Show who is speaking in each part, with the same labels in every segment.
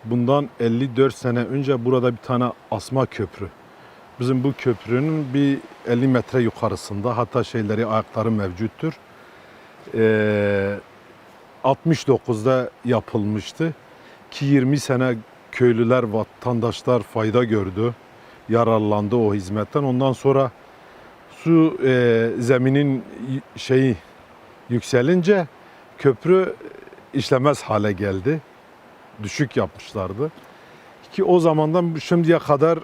Speaker 1: Bundan 54 sene önce burada bir tane asma köprü. Bizim bu köprünün bir 50 metre yukarısında, hatta ayakları mevcuttur. 69'da yapılmıştı ki 20 sene köylüler, vatandaşlar fayda gördü, yararlandı o hizmetten. Ondan sonra su zeminin yükselince köprü işlemez hale geldi. Düşük yapmışlardı. Ki o zamandan şimdiye kadar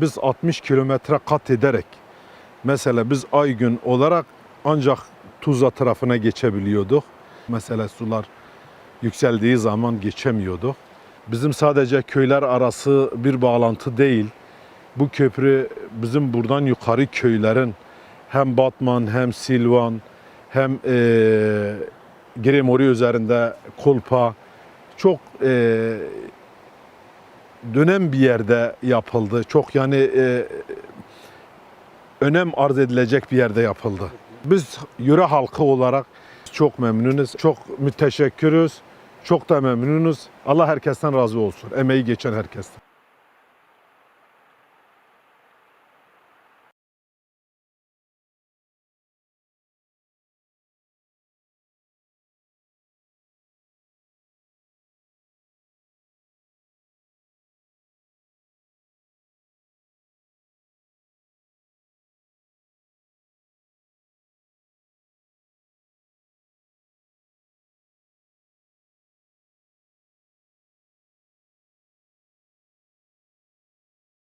Speaker 1: biz 60 kilometre kat ederek, mesela biz Aygün olarak ancak Tuzla tarafına geçebiliyorduk. Mesela sular yükseldiği zaman geçemiyorduk. Bizim sadece köyler arası bir bağlantı değil. Bu köprü bizim buradan yukarı köylerin hem Batman hem Silvan hem Giremori üzerinde Kolpa çok dönem bir yerde yapıldı. Çok önem arz edilecek bir yerde yapıldı. Biz yöre halkı olarak çok memnunuz, çok müteşekkiriz, çok da memnunuz. Allah herkesten razı olsun, emeği geçen herkesten.